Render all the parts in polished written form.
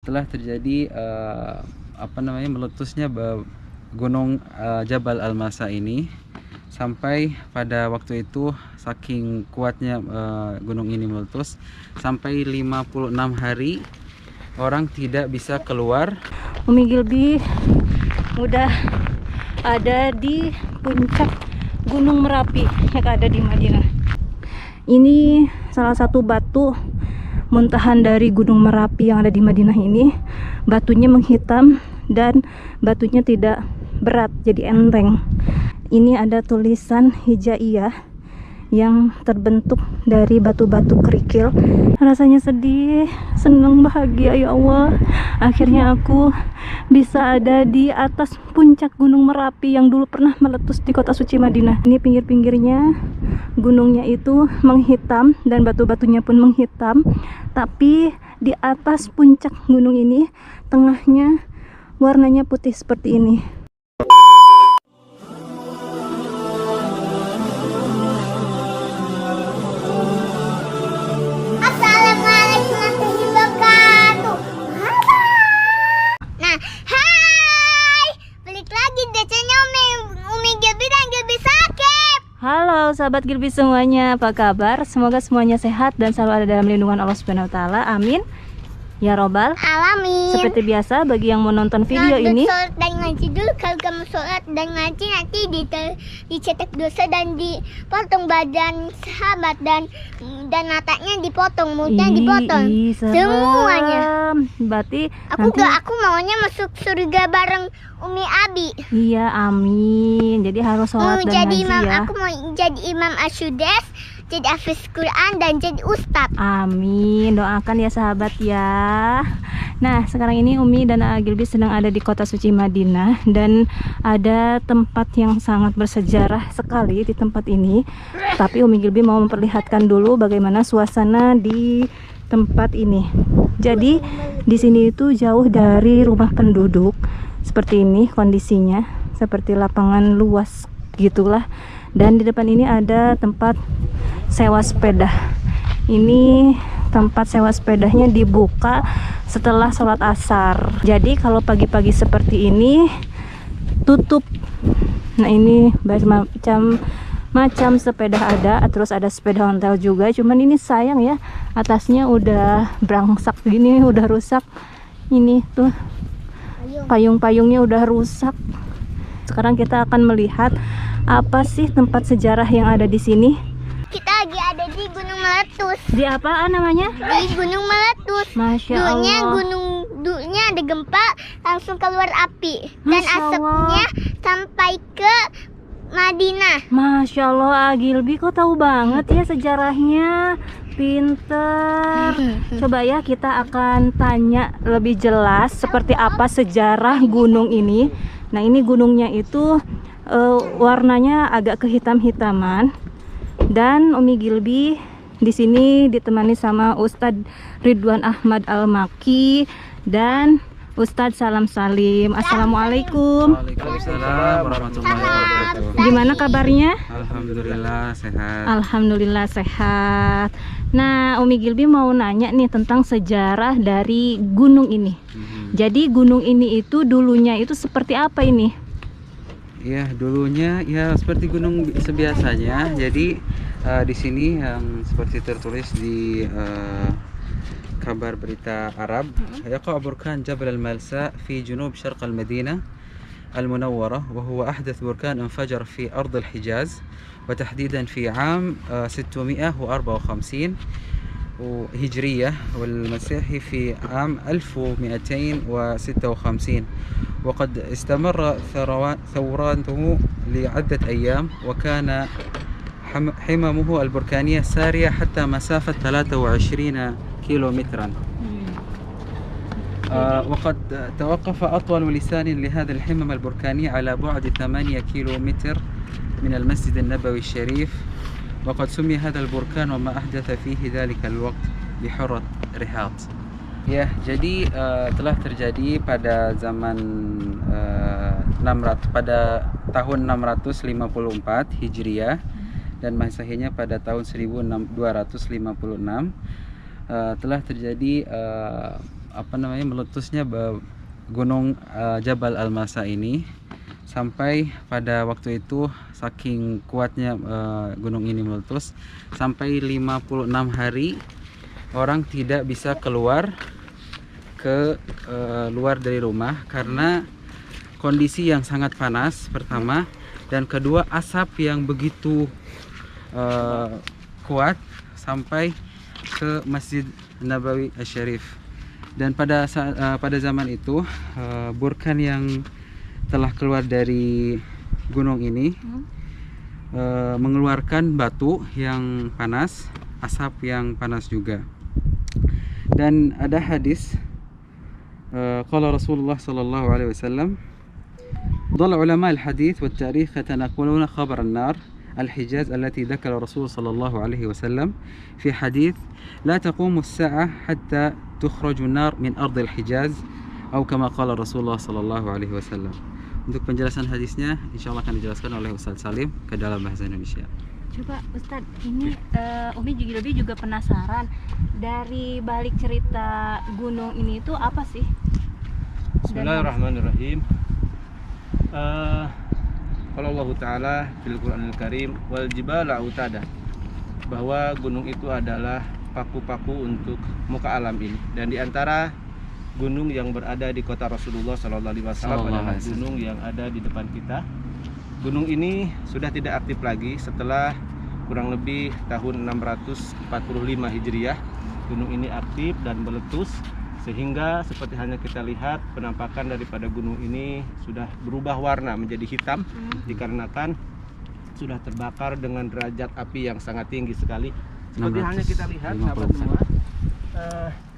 telah terjadi meletusnya gunung Jabal Al-Masa ini. Sampai pada waktu itu saking kuatnya gunung ini meletus, sampai 56 hari orang tidak bisa keluar. Umi Gilby udah ada di puncak Gunung Merapi yang ada di Madinah. Ini salah satu batu muntahan dari Gunung Merapi yang ada di Madinah ini. Batunya menghitam dan batunya tidak berat, jadi enteng. Ini ada tulisan hijaiyah yang terbentuk dari batu-batu kerikil. Rasanya sedih, senang, bahagia, ya Allah. Akhirnya aku bisa ada di atas puncak Gunung Merapi yang dulu pernah meletus di kota suci Madinah. Ini pinggir-pinggirnya gunungnya itu menghitam dan batu-batunya pun menghitam. Tapi di atas puncak gunung ini, tengahnya warnanya putih seperti ini. Halo sahabat Gilby semuanya, apa kabar? Semoga semuanya sehat dan selalu ada dalam lindungan Allah Subhanahu wa taala. Amin. Ya Robbal Alamin. Seperti biasa, bagi yang mau nonton video ini, sholat dan ngaji dulu. Kalau kamu sholat dan ngaji, nanti dicetak dosa dan dipotong badan sahabat dan matanya dipotong, mulutnya dipotong, semuanya. Berarti aku maunya masuk surga bareng Umi Abi. Iya, amin. Jadi harus sholat dan jadi ngaji imam, ya. aku mau jadi imam asyudes, jadi hafiz Quran dan jadi ustadz. Amin, doakan ya sahabat ya. Nah, sekarang ini Umi dan Gilby sedang ada di kota suci Madinah, dan ada tempat yang sangat bersejarah sekali di tempat ini. Tapi Umi Gilby mau memperlihatkan dulu bagaimana suasana di tempat ini. Jadi di sini itu jauh dari rumah penduduk. Seperti ini kondisinya, seperti lapangan luas gitulah. Dan di depan ini ada tempat sewa sepeda. Ini tempat sewa sepedanya dibuka setelah sholat asar. Jadi kalau pagi-pagi seperti ini tutup. Nah, ini macam sepeda ada, terus ada sepeda ontel juga. Cuman ini sayang ya, atasnya udah brangsak gini, udah rusak. Ini tuh payung-payungnya udah rusak. Sekarang kita akan melihat apa sih tempat sejarah yang ada di sini. Kita lagi ada di Gunung Meletus. Di apaan namanya? Di Gunung Meletus. Masya Allah. Dulunya ada gempa, langsung keluar api dan asapnya sampai ke Madinah. Masya Allah, Gilby kok tahu banget ya sejarahnya. Pinter. Coba ya, kita akan tanya lebih jelas seperti apa sejarah gunung ini. Nah, ini gunungnya itu warnanya agak kehitam-hitaman. Dan Umi Gilby di sini ditemani sama Ustadz Ridwan Ahmad Al-Maki dan Ustadz Salam Salim. Assalamualaikum. Waalaikumsalam warahmatullahi wabarakatuh. Gimana kabarnya? Alhamdulillah sehat. Alhamdulillah sehat. Nah, Umi Gilby mau nanya nih tentang sejarah dari gunung ini. Jadi gunung ini itu dulunya itu seperti apa ini? Ya, dulunya ya seperti gunung sebiasanya. Jadi di sini yang seperti tertulis di kabar berita Arab, يقع بركان جبل الملساء في جنوب شرق المدينة المنورة، وهو أحدث بركان انفجر في أرض الحجاز، وتحديدا في عام 654 هجرية، والمسيحي في عام 1256. وقد استمر ثوراته لعدة أيام، وكان حممه البركانية سارية حتى مسافة 23 كيلومترا. وقد توقف أطول لسان لهذا الحمم البركاني على بعد 8 كيلومتر من المسجد النبوي الشريف، وقد سمي هذا البركان وما أحدث فيه ذلك الوقت بحرة رحاط. Ya, jadi telah terjadi pada zaman pada tahun 654 Hijriah dan Masehinya pada tahun 1256 telah terjadi meletusnya gunung Jabal Al-Masa ini, sampai pada waktu itu saking kuatnya gunung ini meletus sampai 56 hari orang tidak bisa keluar ke luar dari rumah karena kondisi yang sangat panas pertama, dan kedua asap yang begitu kuat sampai ke Masjid Nabawi Asy-Syarif. Dan pada zaman itu Burkan yang telah keluar dari gunung ini mengeluarkan batu yang panas, asap yang panas juga. Dan ada hadis qala Rasulullah sallallahu alaihi wasallam, ضل علماء الحديث والتاريخ يتناقلون خبر النار الحجاز التي ذكر الرسول صلى الله عليه وسلم في حديث لا تقوم الساعة حتى تخرج النار من أرض الحجاز أو كما قال رسول الله صلى الله عليه وسلم. Untuk penjelasan hadisnya insya Allah akan dijelaskan oleh Ustadz Salim ke dalam bahasa Indonesia. Coba Ustadz, ini Umi juga penasaran dari balik cerita gunung ini itu apa sih? Bismillahirrahmanirrahim. Kalau Allah Ta'ala fil Qur'anil Karim wal jibala autada, bahwa gunung itu adalah paku-paku untuk muka alam ini, dan diantara gunung yang berada di kota Rasulullah Sallallahu Alaihi Wasallam adalah gunung yang ada di depan kita. Gunung ini sudah tidak aktif lagi setelah kurang lebih tahun 645 Hijriah. Gunung ini aktif dan meletus, sehingga seperti hanya kita lihat penampakan daripada gunung ini sudah berubah warna menjadi hitam dikarenakan sudah terbakar dengan derajat api yang sangat tinggi sekali. Seperti hanya kita lihat sahabat semua,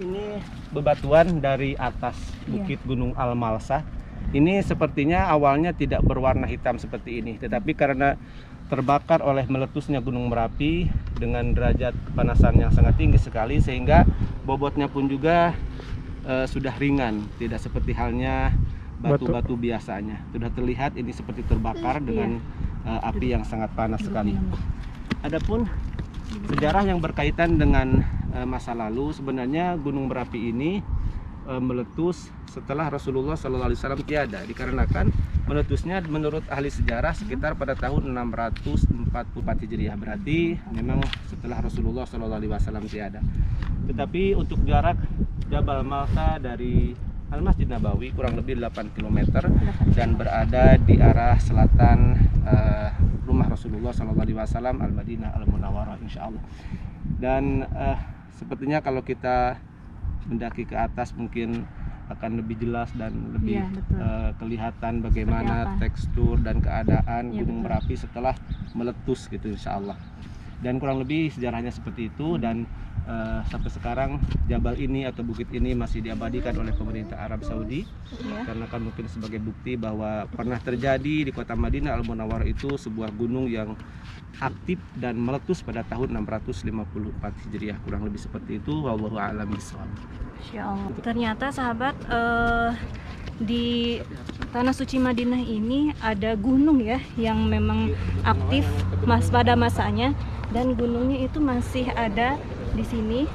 ini bebatuan dari atas bukit Gunung Al-Malsa. Ini sepertinya awalnya tidak berwarna hitam seperti ini, tetapi karena terbakar oleh meletusnya Gunung Merapi dengan derajat kepanasan yang sangat tinggi sekali, sehingga bobotnya pun juga sudah ringan, tidak seperti halnya batu-batu biasanya. Sudah terlihat ini seperti terbakar dengan api yang sangat panas sekali. Adapun sejarah yang berkaitan dengan masa lalu, sebenarnya Gunung Merapi ini meletus setelah Rasulullah SAW tiada, dikarenakan meletusnya menurut ahli sejarah sekitar pada tahun 644 Hijriah, berarti memang setelah Rasulullah SAW tiada. Tetapi untuk jarak Jabal Malsa dari Al-Masjid Nabawi kurang lebih 8 km dan berada di arah selatan rumah Rasulullah SAW Al-Madinah Al-Munawwarah insyaallah. Dan sepertinya kalau kita mendaki ke atas mungkin akan lebih jelas dan lebih kelihatan bagaimana tekstur dan keadaan Gunung Merapi setelah meletus gitu insyaallah. Dan kurang lebih sejarahnya seperti itu, dan sampai sekarang jabal ini atau bukit ini masih diabadikan oleh pemerintah Arab Saudi karena kan mungkin sebagai bukti bahwa pernah terjadi di kota Madinah Al-Munawwarah itu sebuah gunung yang aktif dan meletus pada tahun 654 Hijriah, kurang lebih seperti itu. Wallahu a'lam bishawab. Insyaallah. Ternyata sahabat, di tanah suci Madinah ini ada gunung ya yang memang aktif pada masanya, dan gunungnya itu masih ada di sini.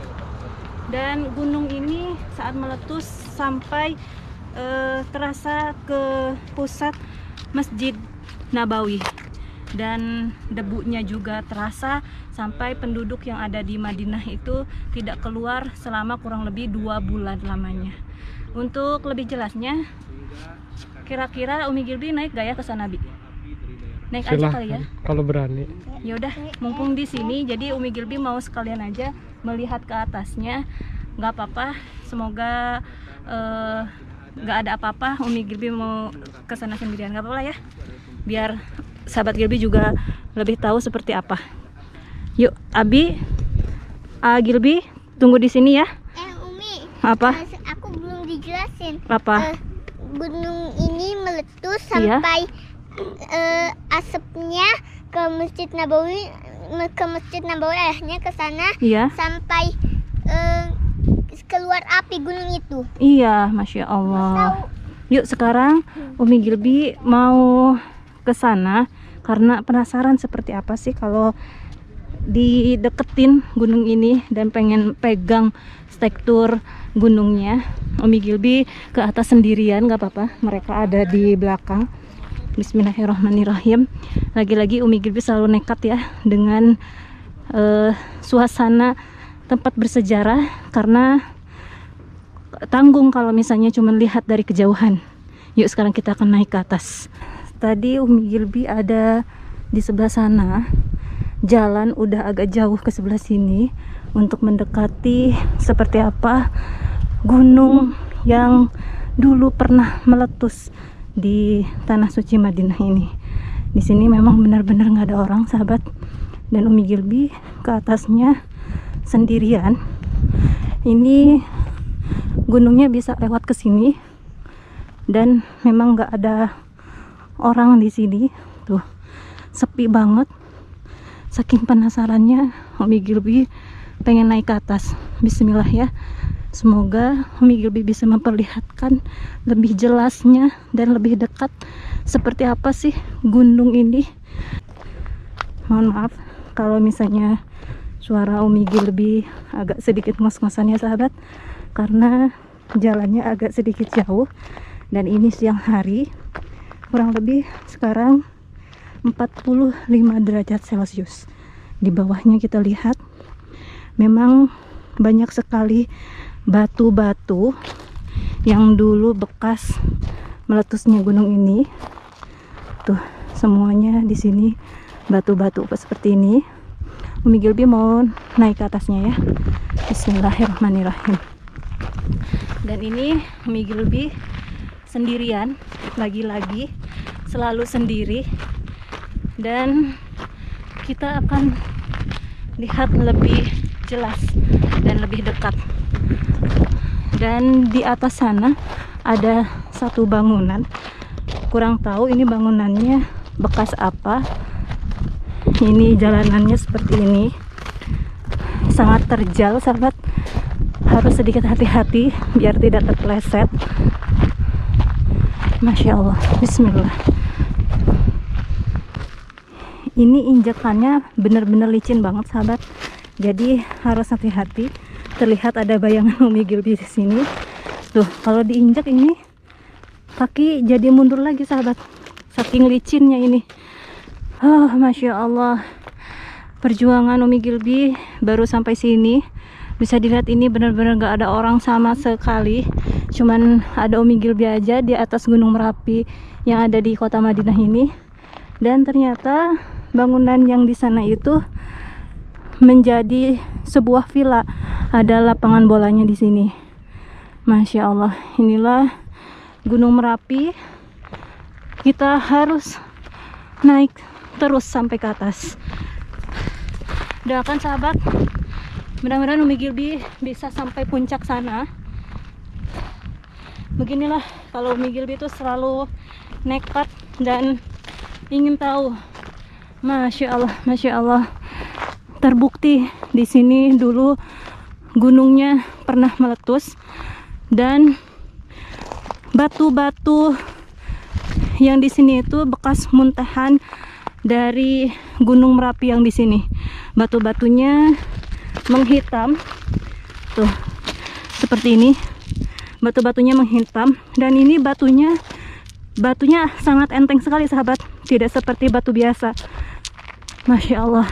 Dan gunung ini saat meletus sampai terasa ke pusat Masjid Nabawi, dan debunya juga terasa sampai penduduk yang ada di Madinah itu tidak keluar selama kurang lebih 2 bulan lamanya. Untuk lebih jelasnya, kira-kira Umi Gilby naik gak ya ke sana, Bi? Naik aja kali ya, kalau berani. Yaudah, mumpung di sini, jadi Umi Gilby mau sekalian aja melihat ke atasnya. Nggak apa-apa, semoga nggak ada apa-apa. Umi Gilby mau ke sana sendirian, nggak apa-apa ya, biar sahabat Gilby juga lebih tahu seperti apa. Yuk, Abi, Gilby tunggu di sini ya. Umi, apa? Aku belum dijelasin. Apa? Gunung ini meletus sampai asapnya ke Masjid Nabawi, akhirnya ke sana sampai keluar api gunung itu. Iya, Masya Allah. Yuk sekarang Umi Gilby mau ke sana karena penasaran seperti apa sih kalau dideketin gunung ini, dan pengen pegang tekstur gunungnya. Umi Gilby ke atas sendirian, gak apa-apa, mereka ada di belakang. Bismillahirrahmanirrahim. Lagi-lagi Umi Gilby selalu nekat ya dengan suasana tempat bersejarah, karena tanggung kalau misalnya cuma lihat dari kejauhan. Yuk sekarang kita akan naik ke atas. Tadi Umi Gilby ada di sebelah sana, jalan udah agak jauh ke sebelah sini untuk mendekati seperti apa gunung yang dulu pernah meletus di tanah suci Madinah ini. Di sini memang benar-benar nggak ada orang, sahabat, dan Umi Gilby ke atasnya sendirian. Ini gunungnya bisa lewat ke sini dan memang nggak ada orang di sini. Tuh, sepi banget. Saking penasarannya Umi Gilby pengen naik ke atas. Bismillah ya. Semoga Umi Gilby bisa memperlihatkan lebih jelasnya dan lebih dekat seperti apa sih gunung ini. Mohon maaf kalau misalnya suara Umi Gilby agak sedikit ngos-ngosan ya sahabat, karena jalannya agak sedikit jauh dan ini siang hari, kurang lebih sekarang 45 derajat Celcius. Di bawahnya kita lihat memang banyak sekali batu-batu yang dulu bekas meletusnya gunung ini. Tuh, semuanya di sini batu-batu seperti ini. Umi Gilby mau naik ke atasnya ya. Bismillahirrahmanirrahim. Dan ini Umi Gilby sendirian, lagi-lagi selalu sendiri, dan kita akan lihat lebih jelas dan lebih dekat. Dan di atas sana ada satu bangunan, kurang tahu ini bangunannya bekas apa. Ini jalanannya seperti ini, sangat terjal sahabat, harus sedikit hati-hati biar tidak terpleset. Masya Allah, bismillah. Ini injakannya benar-benar licin banget sahabat, jadi harus hati-hati. Terlihat ada bayangan Umi Gilby di sini. Tuh, kalau diinjak ini kaki jadi mundur lagi sahabat, saking licinnya ini. Oh, Masya Allah. Perjuangan Umi Gilby baru sampai sini. Bisa dilihat ini benar-benar gak ada orang sama sekali. Cuman ada Umi Gilby aja di atas Gunung Merapi yang ada di kota Madinah ini. Dan ternyata bangunan yang di sana itu menjadi sebuah villa. Ada lapangan bolanya di sini. Masya Allah, inilah Gunung Merapi. Kita harus naik terus sampai ke atas. Doakan sahabat, mudah-mudahan Umi Gilby bisa sampai puncak sana. Beginilah kalau Umi Gilby itu selalu nekat dan ingin tahu. Masya Allah, Masya Allah. Terbukti di sini dulu gunungnya pernah meletus dan batu-batu yang di sini itu bekas muntahan dari Gunung Merapi yang di sini. Batu-batunya menghitam. Tuh, seperti ini. Batu-batunya menghitam dan ini batunya sangat enteng sekali sahabat, tidak seperti batu biasa. Masya Allah.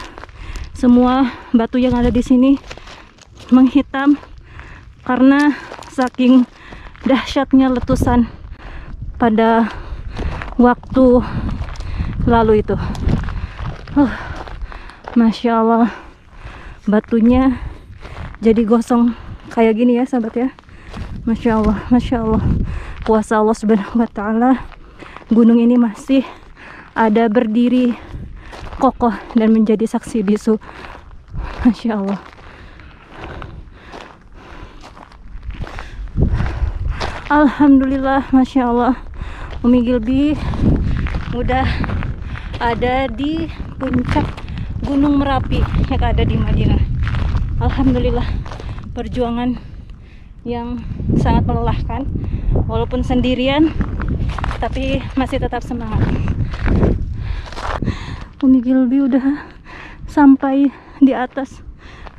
Semua batu yang ada di sini menghitam karena saking dahsyatnya letusan pada waktu lalu itu. Masya Allah, batunya jadi gosong kayak gini ya sahabat ya. Masya Allah, Masya Allah. Kuasa Allah Subhanahu wa Ta'ala, gunung ini masih ada berdiri kokoh dan menjadi saksi bisu. Masya Allah. Alhamdulillah, Masya Allah. Umi Gilby udah ada di puncak Gunung Merapi yang ada di Madinah. Alhamdulillah, perjuangan yang sangat melelahkan, walaupun sendirian tapi masih tetap semangat. Umi Gilby udah sampai di atas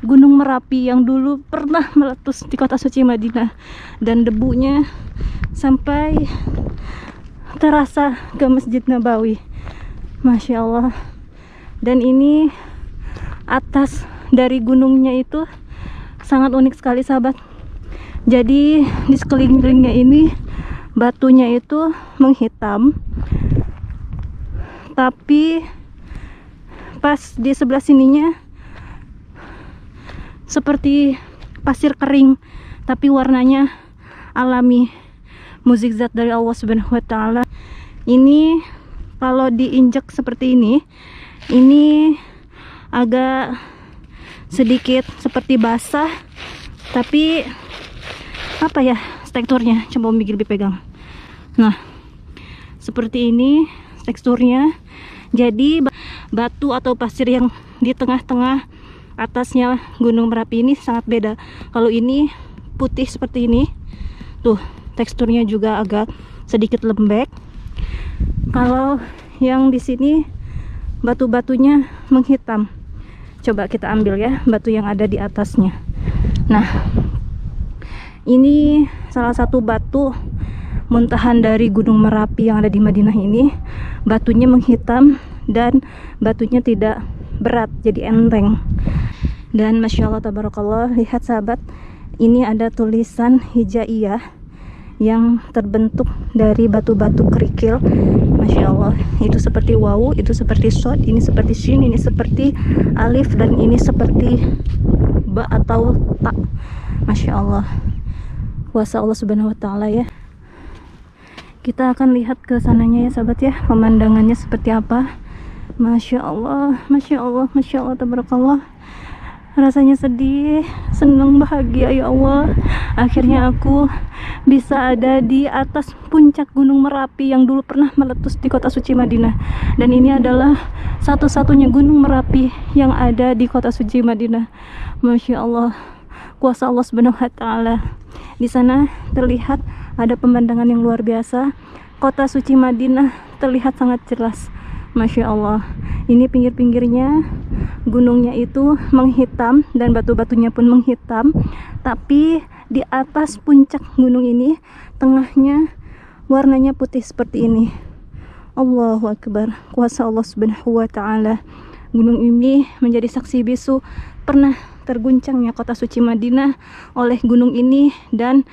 Gunung Merapi yang dulu pernah meletus di kota suci Madinah, dan debunya sampai terasa ke Masjid Nabawi. Masya Allah. Dan ini atas dari gunungnya itu sangat unik sekali sahabat. Jadi di sekelilingnya ini batunya itu menghitam, tapi pas di sebelah sininya seperti pasir kering, tapi warnanya alami, mukjizat dari Allah Subhanahu wa taala. Ini kalau diinjak seperti ini agak sedikit seperti basah, tapi apa ya teksturnya, coba Umi Gilby pegang. Nah, seperti ini teksturnya. Jadi batu atau pasir yang di tengah-tengah atasnya Gunung Merapi ini sangat beda. Kalau ini putih seperti ini, tuh teksturnya juga agak sedikit lembek. Kalau yang di sini batu-batunya menghitam. Coba kita ambil ya batu yang ada di atasnya. Nah, ini salah satu batu muntahan dari Gunung Merapi yang ada di Madinah ini. Batunya menghitam dan batunya tidak berat, jadi enteng. Dan Masya Allah tabarakallah, lihat sahabat, ini ada tulisan hijaiyah yang terbentuk dari batu-batu kerikil. Masya Allah, itu seperti wawu, itu seperti shod, ini seperti shin, ini seperti alif, dan ini seperti ba atau ta. Masya Allah, kuasa Allah Subhanahu wa taala ya. Kita akan lihat ke sananya ya sahabat ya, pemandangannya seperti apa. Masya Allah, Masya Allah, Masya Allah tabarakallah. Rasanya sedih, senang, bahagia ya Allah. Akhirnya aku bisa ada di atas puncak Gunung Merapi yang dulu pernah meletus di kota suci Madinah. Dan ini adalah satu-satunya Gunung Merapi yang ada di kota suci Madinah. Masya Allah, kuasa Allah Subhanahu wa taala. Di sana terlihat ada pemandangan yang luar biasa. Kota suci Madinah terlihat sangat jelas. Masya Allah. Ini pinggir-pinggirnya gunungnya itu menghitam dan batu-batunya pun menghitam, tapi di atas puncak gunung ini tengahnya warnanya putih seperti ini. Allahu Akbar, kuasa Allah Subhanahu wa taala. Gunung ini menjadi saksi bisu pernah terguncangnya kota suci Madinah oleh gunung ini, dan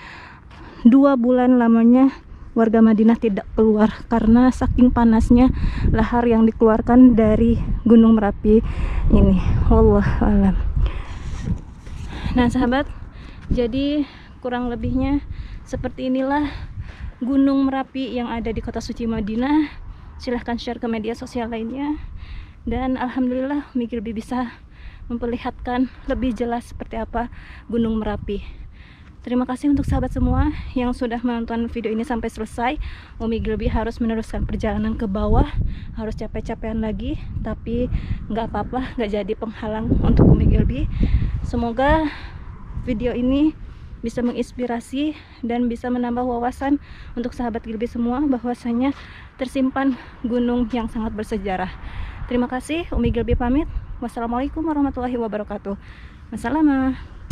2 bulan lamanya warga Madinah tidak keluar karena saking panasnya lahar yang dikeluarkan dari Gunung Merapi ini. Wallahu a'lam. Nah sahabat, jadi kurang lebihnya seperti inilah Gunung Merapi yang ada di kota suci Madinah. Silahkan share ke media sosial lainnya. Dan alhamdulillah Umi Gilby bisa memperlihatkan lebih jelas seperti apa Gunung Merapi. Terima kasih untuk sahabat semua yang sudah menonton video ini sampai selesai. Umi Gilby harus meneruskan perjalanan ke bawah, harus capek-capekan lagi, tapi nggak apa-apa, nggak jadi penghalang untuk Umi Gilby. Semoga video ini bisa menginspirasi dan bisa menambah wawasan untuk sahabat Gilby semua, bahwasanya tersimpan gunung yang sangat bersejarah. Terima kasih, Umi Gilby pamit. Wassalamualaikum warahmatullahi wabarakatuh. Wassalamualaikum.